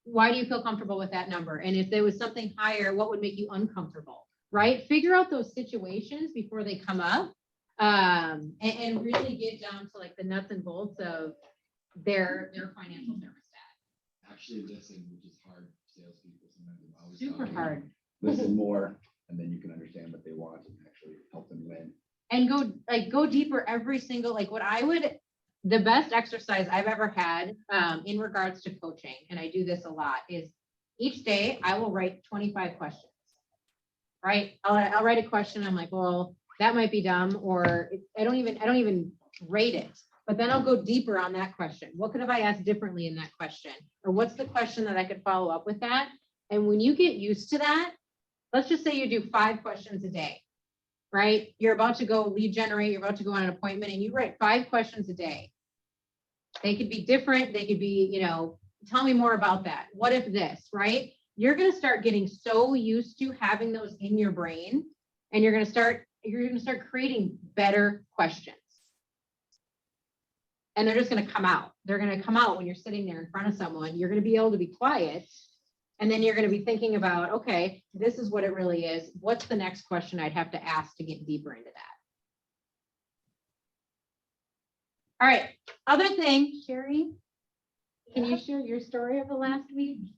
Why do you feel comfortable with that number? And if there was something higher, what would make you uncomfortable, right? Figure out those situations before they come up, and really get down to like the nuts and bolts of their financial thermostat. Actually listen, which is hard. Salespeople sometimes are always Super telling you, hard. listen more, and then you can understand what they want and actually help them win. And go deeper every single, like the best exercise I've ever had in regards to coaching, and I do this a lot, is each day I will write 25 questions, right? I'll write a question. I'm like, well, that might be dumb, or I don't even rate it, but then I'll go deeper on that question. What could have I asked differently in that question? Or what's the question that I could follow up with that? And when you get used to that, let's just say you do 5 questions a day, right? You're about to go lead generate, you're about to go on an appointment and you write 5 questions a day. They could be different. They could be, you know, tell me more about that. What if this, right? You're going to start getting so used to having those in your brain and you're going to start creating better questions. And they're just going to come out. They're going to come out when you're sitting there in front of someone. You're going to be able to be quiet. And then you're going to be thinking about, okay, this is what it really is. What's the next question I'd have to ask to get deeper into that? All right. Other thing, Sherry, can you share your story of the last week?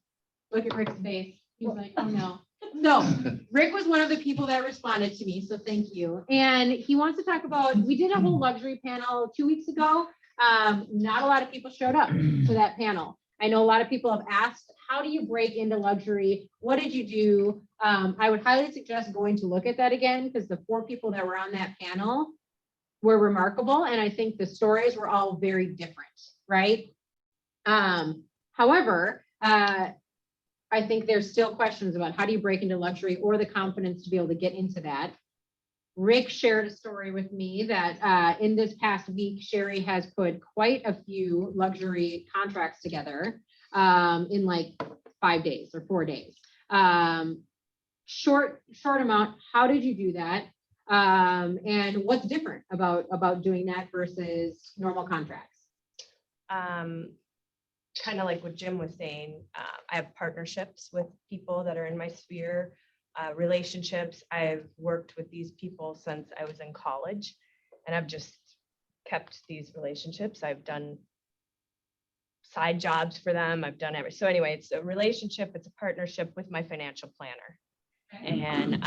Look at Rick's face. He's like, oh no. So Rick was one of the people that responded to me. So thank you. And he wants to talk about, we did a whole luxury panel 2 weeks ago. Not a lot of people showed up to that panel. I know a lot of people have asked, how do you break into luxury? What did you do? I would highly suggest going to look at that again because the 4 people that were on that panel were remarkable. And I think the stories were all very different, right? However, I think there's still questions about how do you break into luxury or the confidence to be able to get into that. Rick shared a story with me that in this past week, Sherry has put quite a few luxury contracts together in like 5 days or 4 days. Short amount. How did you do that? And what's different about doing that versus normal contracts? Kind of like what Jim was saying, I have partnerships with people that are in my sphere, relationships. I've worked with these people since I was in college, and I've just kept these relationships. I've done side jobs for them. I've done everything. So anyway, it's a relationship. It's a partnership with my financial planner. And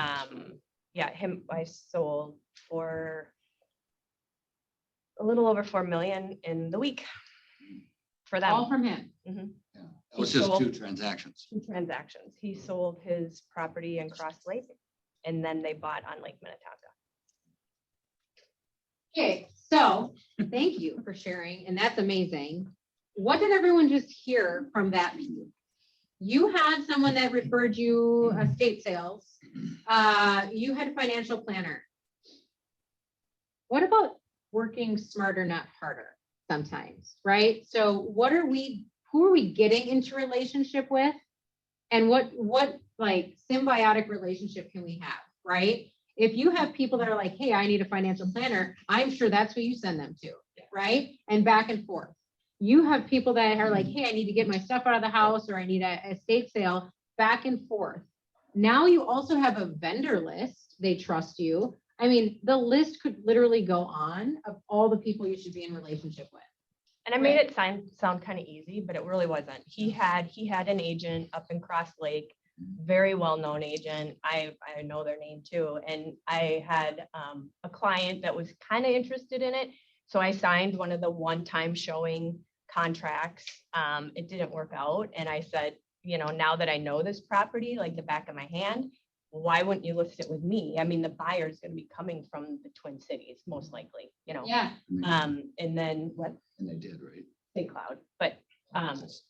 yeah, I sold for a little over 4 million in the week for them. All from him. Mhm. Yeah, that was just 2 transactions. 2 transactions. He sold his property in Cross Lake, and then they bought on Lake Minnetonka. Okay, so thank you for sharing, and that's amazing. What did everyone just hear from that meeting? You had someone that referred you estate sales. You had a financial planner. What about working smarter, not harder sometimes, right? So who are we getting into relationship with? And what like symbiotic relationship can we have, right? If you have people that are like, hey, I need a financial planner, I'm sure that's who you send them to, right? And back and forth. You have people that are like, hey, I need to get my stuff out of the house, or I need a estate sale, back and forth. Now you also have a vendor list. They trust you. I mean, the list could literally go on of all the people you should be in relationship with. And I made it sound kind of easy, but it really wasn't. He had an agent up in Cross Lake, very well-known agent. I know their name too. And I had a client that was kind of interested in it. So I signed one of the one-time showing contracts. It didn't work out. And I said, you know, now that I know this property like the back of my hand, why wouldn't you list it with me? I mean, the buyer is going to be coming from the Twin Cities, most likely, you know. Yeah. And then what? And they did, right? St. Cloud, but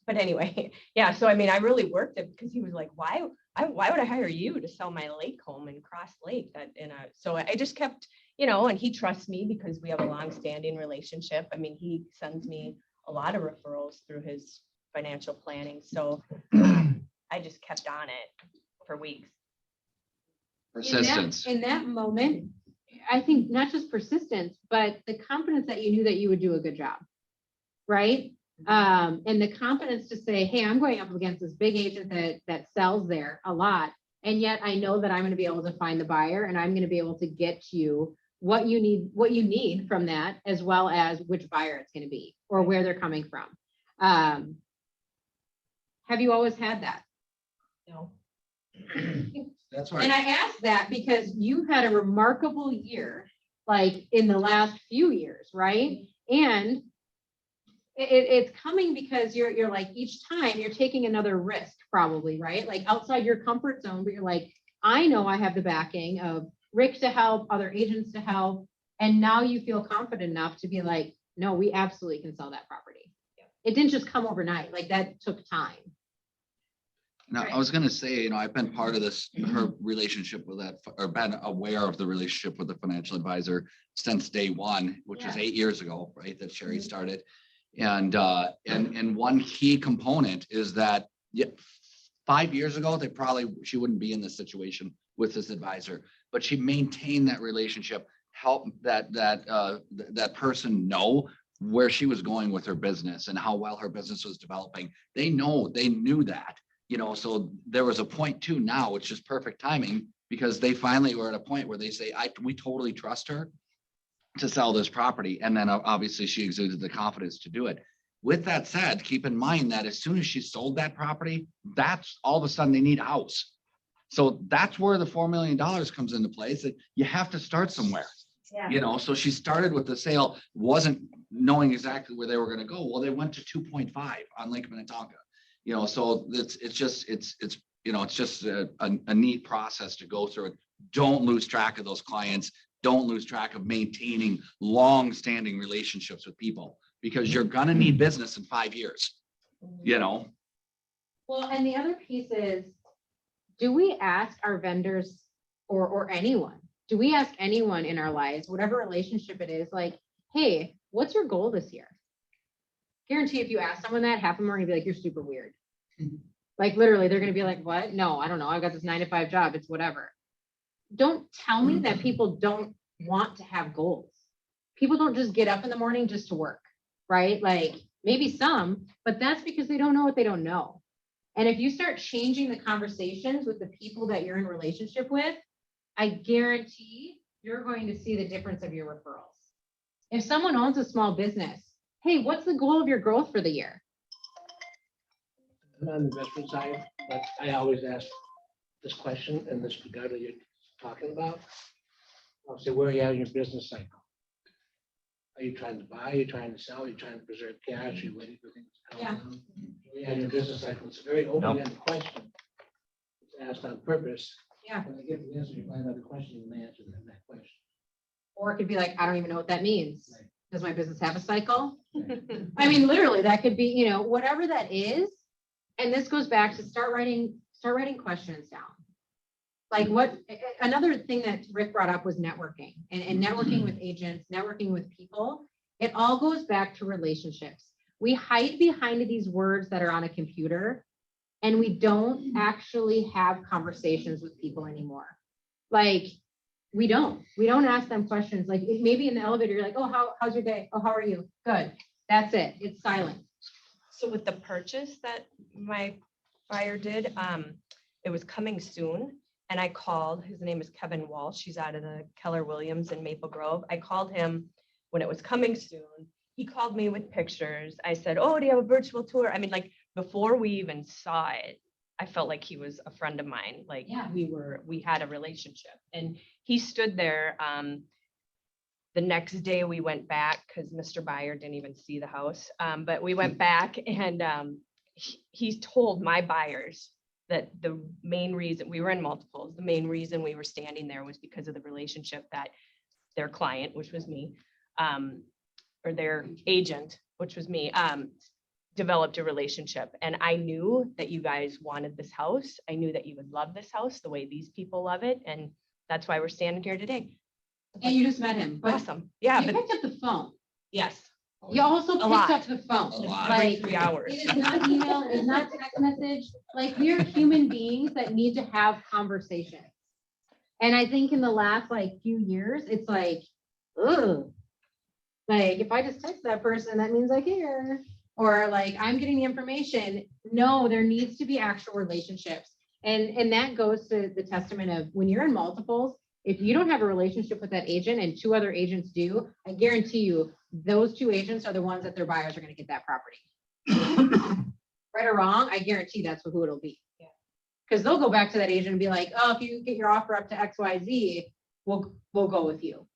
anyway, yeah. So I mean, I really worked it because he was like, why would I hire you to sell my lake home in Cross Lake? So I just kept, you know, and he trusts me because we have a long-standing relationship. I mean, he sends me a lot of referrals through his financial planning. So I just kept on it for weeks. Persistence. In that moment, I think not just persistence, but the confidence that you knew that you would do a good job, right? And the confidence to say, hey, I'm going up against this big agent that sells there a lot. And yet I know that I'm going to be able to find the buyer, and I'm going to be able to get you what you need from that, as well as which buyer it's going to be or where they're coming from. Have you always had that? No. That's right. And I asked that because you've had a remarkable year, like in the last few years, right? And it's coming because you're like, each time you're taking another risk, probably, right? Like outside your comfort zone, but you're like, I know I have the backing of Rick to help, other agents to help. And now you feel confident enough to be like, no, we absolutely can sell that property. It didn't just come overnight. Like that took time. Now, I was gonna say, I've been part of this, her relationship with that, or been aware of the relationship with the financial advisor since day one, which was 8 years ago, right, that Sherry started. And one key component is that, 5 years ago, she wouldn't be in this situation with this advisor, but she maintained that relationship, help that person know where she was going with her business and how well her business was developing. They knew that. So there was a point too now, which is perfect timing, because they finally were at a point where they say, we totally trust her to sell this property. And then obviously she exuded the confidence to do it. With that said, keep in mind that as soon as she sold that property, that's all of a sudden they need a house. So that's where the $4 million comes into place, that you have to start somewhere. So she started with the sale, wasn't knowing exactly where they were going to go. Well, they went to 2.5 on Lake Minnetonka. So it's just a neat process to go through it. Don't lose track of those clients. Don't lose track of maintaining long-standing relationships with people, because you're gonna need business in 5 years. Well, and the other piece is, do we ask our vendors or anyone? Do we ask anyone in our lives, whatever relationship it is, like, hey, what's your goal this year? Guarantee if you ask someone that, half of them are gonna be like, you're super weird. Like literally, they're gonna be like, what? No, I don't know. I've got this 9-to-5 job. It's whatever. Don't tell me that people don't want to have goals. People don't just get up in the morning just to work, right? Like maybe some, but that's because they don't know what they don't know. And if you start changing the conversations with the people that you're in relationship with, I guarantee you're going to see the difference of your referrals. If someone owns a small business, hey, what's the goal of your growth for the year? I'm on the investment side, but I always ask this question in this regard that you're talking about. I'll say, where are you at in your business cycle? Are you trying to buy? Are you trying to sell? Are you trying to preserve cash? Are you waiting for things to come down? Where are you at in your business cycle? It's a very open-ended question. It's asked on purpose. Yeah. When I get the answer, you find out the question and the answer to that question. Or it could be like, I don't even know what that means. Right. Does my business have a cycle? Right. I mean, literally, that could be, whatever that is. And this goes back to start writing questions down. Like another thing that Rick brought up was networking and networking with agents, networking with people. It all goes back to relationships. We hide behind these words that are on a computer, and we don't actually have conversations with people anymore. Like we don't ask them questions. Like maybe in the elevator, you're like, oh, how's your day? Oh, how are you? Good. That's it. It's silent. So with the purchase that my buyer did, it was coming soon. And I called, his name is Kevin Walsh. He's out of the Keller Williams in Maple Grove. I called him when it was coming soon. He called me with pictures. I said, oh, do you have a virtual tour? I mean, like before we even saw it, I felt like he was a friend of mine. Like we had a relationship, and he stood there. The next day we went back because Mr. Buyer didn't even see the house. But we went back and he told my buyers that the main reason we were in multiples, the main reason we were standing there was because of the relationship that their client, which was me, or their agent, which was me, developed a relationship. And I knew that you guys wanted this house. I knew that you would love this house the way these people love it. And that's why we're standing here today. And you just met him. But Awesome. Yeah. you But picked up the phone. yes. You also picked lot. up the phone. Every 3 hours. It is not email, it is not text message. Like we are human beings that need to have conversations. And I think in the last few years, it's like, ugh. Like if I just text that person, that means I care. Or like I'm getting the information. No, there needs to be actual relationships. And that goes to the testament of when you're in multiples, if you don't have a relationship with that agent and 2 other agents do, I guarantee you those 2 agents are the ones that their buyers are going to get that property. Right or wrong, I guarantee that's who it'll be. Because they'll go back to that agent and be like, oh, if you get your offer up to XYZ, we'll go with you.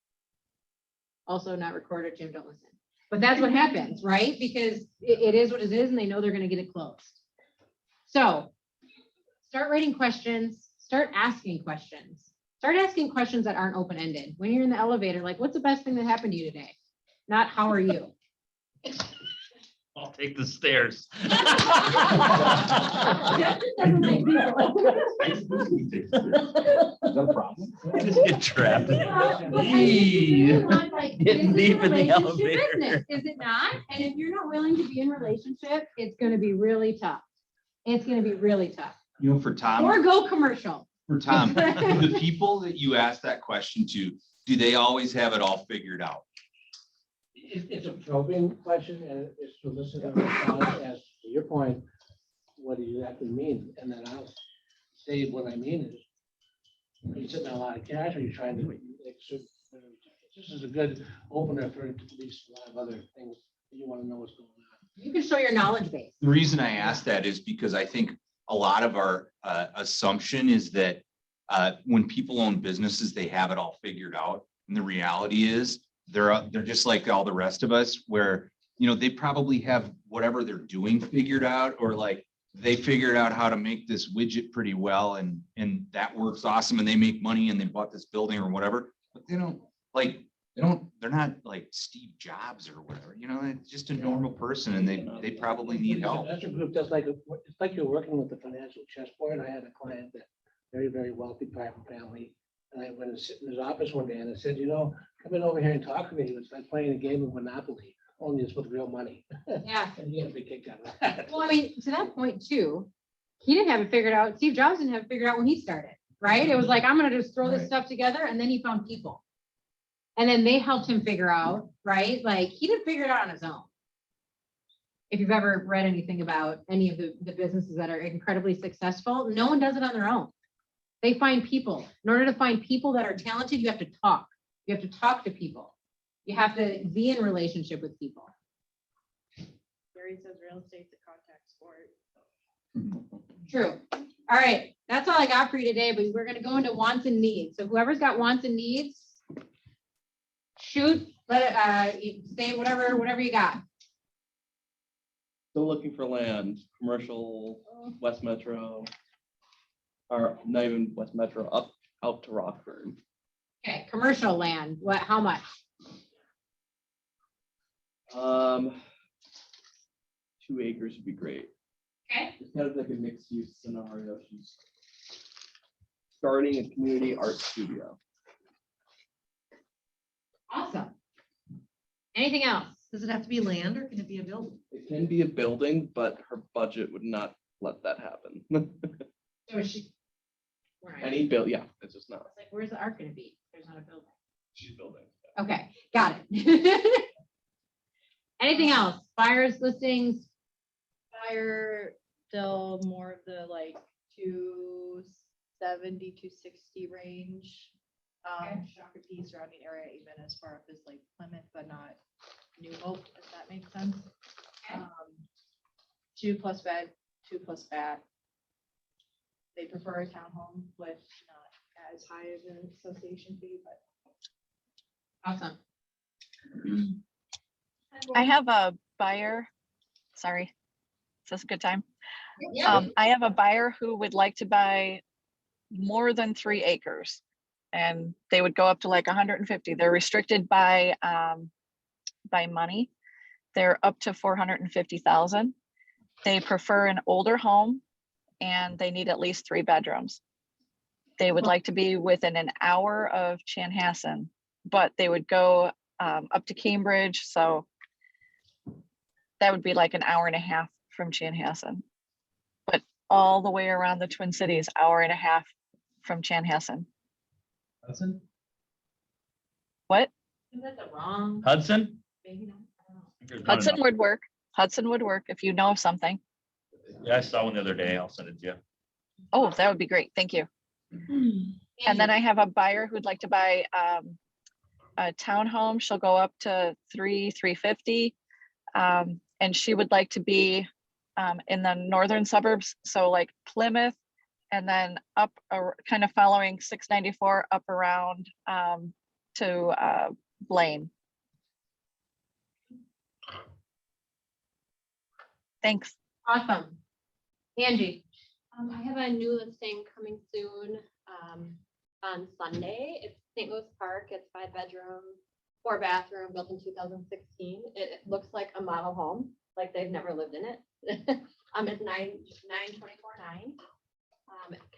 Also not recorded, Jim, don't listen. But that's what happens, right? Because it is what it is and they know they're going to get it closed. So start writing questions, start asking questions. Start asking questions that aren't open-ended. When you're in the elevator, like, what's the best thing that happened to you today? Not how are you? I'll take the stairs. No problem. Just get trapped. Getting deep in the elevator. Is it not? And if you're not willing to be in relationship, it's gonna be really tough. It's gonna be really tough. You know, for Tom. Or go commercial. For Tom, the people that you ask that question to, do they always have it all figured out? It's a probing question and it's to listen to response as to your point, what do you exactly mean? And then I'll say what I mean is, are you sitting on a lot of cash? Are you trying to make certain? This is a good opener for at least a lot of other things that you want to know what's going on. You can show your knowledge base. The reason I ask that is because I think a lot of our assumption is that when people own businesses, they have it all figured out. And the reality is they're just like all the rest of us where, you know, they probably have whatever they're doing figured out, or like they figured out how to make this widget pretty well and that works awesome and they make money and they bought this building or whatever, but they're not like Steve Jobs or whatever, you know, it's just a normal person and they probably need help. That's a group that's like, it's like you're working with the financial chessboard. I had a client that very, very wealthy private family. And I went and sit in his office one day and I said, you know, come in over here and talk to me. It's like playing a game of Monopoly, only it's with real money. Yeah. And you have to be kicked out of that. Well, I mean, to that point too, he didn't have it figured out. Steve Jobs didn't have it figured out when he started, right? It was like, I'm gonna just throw this stuff together, and then he found people. And then they helped him figure out, right? Like, he didn't figure it out on his own. If you've ever read anything about any of the businesses that are incredibly successful, no one does it on their own. They find people. In order to find people that are talented, you have to talk. You have to talk to people. You have to be in relationship with people. Gary says real estate's a contact sport. True. All right, that's all I got for you today, but we're gonna go into wants and needs. So whoever's got wants and needs, shoot, let it, say whatever you got. Still looking for land, commercial, West Metro, or not even West Metro, out to Rockford. Okay, commercial land, how much? 2 acres would be great. Okay. It's kind of like a mixed use scenario. She's starting a community art studio. Awesome. Anything else? Does it have to be land or can it be a building? It can be a building, but her budget would not let that happen. So is she? Right. Any build, yeah, it's just not. It's like, where's the art gonna be? There's not a building. She's building. Okay, got it. Anything else? Buyers, listings? Fire, still more of the like 270, 260 range. Shakopee surrounding area, even as far up as like Plymouth, but not New Hope, if that makes sense. 2+ bed, 2+ bath. They prefer a townhome with not as high of an association fee, but. Awesome. I have a buyer, sorry, is this a good time? Yeah. I have a buyer who would like to buy more than 3 acres. And they would go up to like 150. They're restricted by money. They're up to 450,000. They prefer an older home and they need at least 3 bedrooms. They would like to be within an hour of Chanhassen, but they would go up to Cambridge. So that would be like an hour and a half from Chanhassen, but all the way around the Twin Cities, hour and a half from Chanhassen. Hudson? What? Is that the wrong? Hudson? Maybe not. I don't know. Hudson would work. Hudson would work if you know of something. Yeah, I saw one the other day. I'll send it to you. Oh, that would be great. Thank you. And then I have a buyer who'd like to buy a townhome. She'll go up to 350. And she would like to be in the northern suburbs. So like Plymouth, and then up kind of following 694 up around to Blaine. Thanks. Awesome. Angie. I have a new listing coming soon on Sunday. It's St. Louis Park. It's 5 bedroom, 4 bathroom, built in 2016. It looks like a model home. like they've never lived in it. It's 924-9.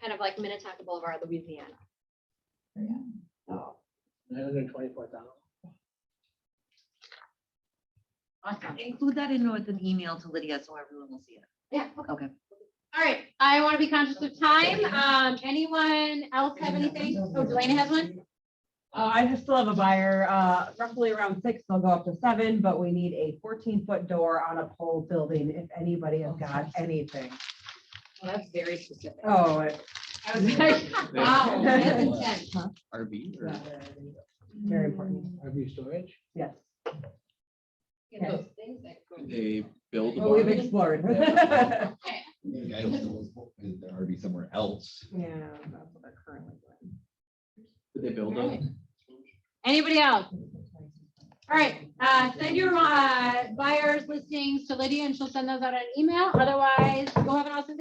Kind of like Minnetonka Boulevard, Louisiana. So, $924,000. Awesome. Include that in with an email to Lydia so everyone will see it. yeah. Okay. All right, I want to be conscious of time. Anyone else have anything? Oh, Delana has one? I just still have a buyer, roughly around 6, they'll go up to 7, but we need a 14-foot door on a pole building if anybody has got anything. Well, that's very specific. Oh, I was like, wow, that's intense. RV or? very important. RV storage? Yes. Yeah, those things that go- They build a Well, we've barn? explored. Okay. I don't know, is there already somewhere else? Yeah, that's what they're currently doing. Did they build Right. a? Anybody else? All right, send your buyers listings to Lydia and she'll send those out on email. Otherwise, go have an awesome day.